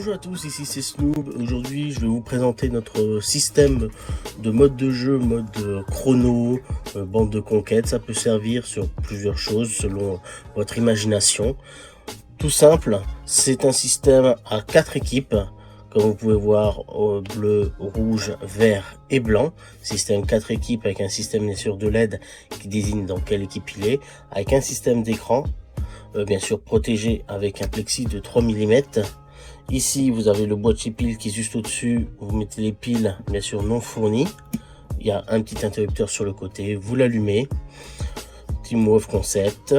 Bonjour à tous, ici c'est Snoob. Aujourd'hui je vais vous présenter notre système de mode de jeu, mode chrono, bande de conquête. Ça peut servir sur plusieurs choses selon votre imagination. Tout simple, c'est un système à 4 équipes, comme vous pouvez voir, bleu, rouge, vert et blanc. Système 4 équipes avec un système bien sûr de LED qui désigne dans quelle équipe il est, avec un système d'écran, bien sûr protégé avec un plexi de 3 mm. Ici, vous avez le boîtier pile qui est juste au-dessus. Vous mettez les piles, bien sûr, non fournies. Il y a un petit interrupteur sur le côté. Vous l'allumez. Team Wolf Concept.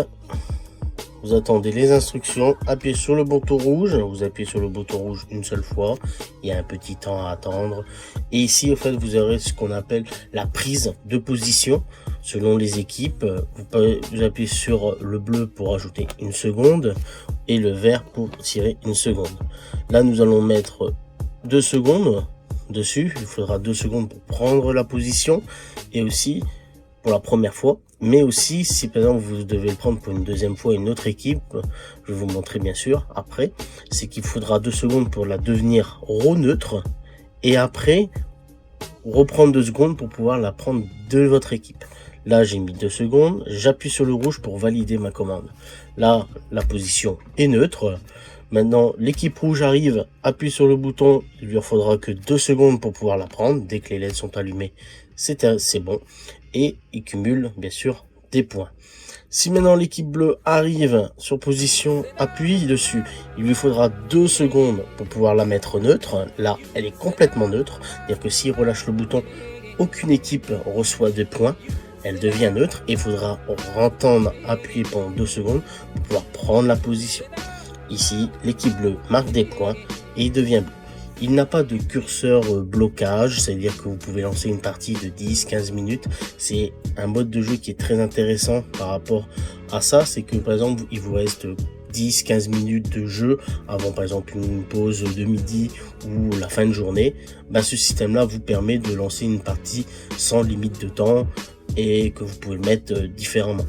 Vous attendez les instructions. Appuyez sur le bouton rouge. Vous appuyez sur le bouton rouge une seule fois. Il y a un petit temps à attendre. Et ici, en fait, vous aurez ce qu'on appelle la prise de position. Selon les équipes, vous appuyez sur le bleu pour ajouter une seconde et le vert pour tirer une seconde. Là, nous allons mettre 2 secondes dessus. Il faudra 2 secondes pour prendre la position et aussi pour la première fois. Mais aussi, si par exemple vous devez le prendre pour une deuxième fois une autre équipe, je vais vous montrer bien sûr après, c'est qu'il faudra 2 secondes pour la devenir neutre et après reprendre 2 secondes pour pouvoir la prendre de votre équipe. Là, j'ai mis 2 secondes, j'appuie sur le rouge pour valider ma commande. Là, la position est neutre. Maintenant, l'équipe rouge arrive, appuie sur le bouton, il lui faudra que 2 secondes pour pouvoir la prendre. Dès que les LED sont allumés, c'est bon. Et il cumule, bien sûr, des points. Si maintenant l'équipe bleue arrive sur position, appuie dessus, il lui faudra 2 secondes pour pouvoir la mettre neutre. Là, elle est complètement neutre. C'est-à-dire que s'il relâche le bouton, aucune équipe reçoit de points. Elle devient neutre et il faudra entendre appuyer pendant 2 secondes pour pouvoir prendre la position. Ici, l'équipe bleue marque des points et il devient bleu. Il n'a pas de curseur blocage, c'est-à-dire que vous pouvez lancer une partie de 10-15 minutes. C'est un mode de jeu qui est très intéressant par rapport à ça. C'est que par exemple, il vous reste 10-15 minutes de jeu avant par exemple une pause de midi ou la fin de journée. Ce système-là vous permet de lancer une partie sans limite de temps et que vous pouvez le mettre différemment.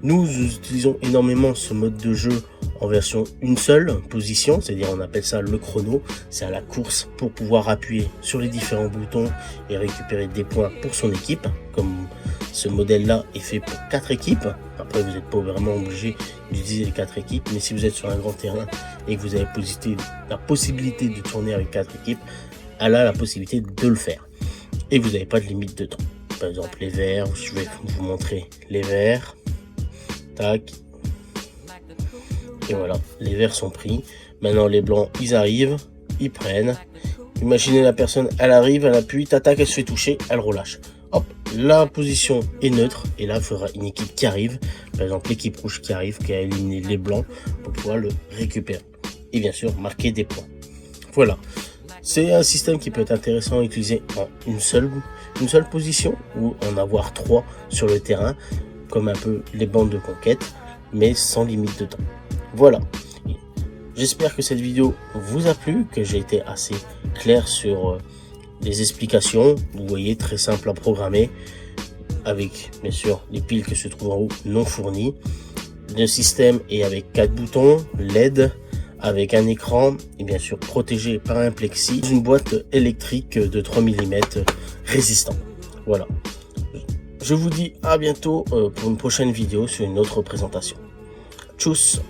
Nous utilisons énormément ce mode de jeu en version une seule position, c'est-à-dire on appelle ça le chrono. C'est à la course pour pouvoir appuyer sur les différents boutons et récupérer des points pour son équipe. Comme ce modèle-là est fait pour 4 équipes. Après, vous n'êtes pas vraiment obligé d'utiliser les 4 équipes, mais si vous êtes sur un grand terrain et que vous avez la possibilité de tourner avec 4 équipes, elle a la possibilité de le faire. Et vous n'avez pas de limite de temps. Par exemple, les verts, je vais vous montrer les verts. Tac. Et voilà, les verts sont pris. Maintenant, les blancs, ils arrivent, ils prennent. Imaginez la personne, elle arrive, elle appuie, tac, elle se fait toucher, elle relâche. Hop, la position est neutre. Et là, il faudra une équipe qui arrive. Par exemple, l'équipe rouge qui arrive, qui a éliminé les blancs pour pouvoir le récupérer. Et bien sûr, marquer des points. Voilà. C'est un système qui peut être intéressant à utiliser en une seule position ou en avoir 3 sur le terrain, comme un peu les bandes de conquête, mais sans limite de temps. Voilà. J'espère que cette vidéo vous a plu, que j'ai été assez clair sur les explications. Vous voyez, très simple à programmer, avec bien sûr les piles qui se trouvent en haut non fournies. Le système est avec 4 boutons LED, avec un écran et bien sûr protégé par un plexi, une boîte électrique de 3 mm résistant. Voilà. Je vous dis à bientôt pour une prochaine vidéo sur une autre présentation. Tchuss!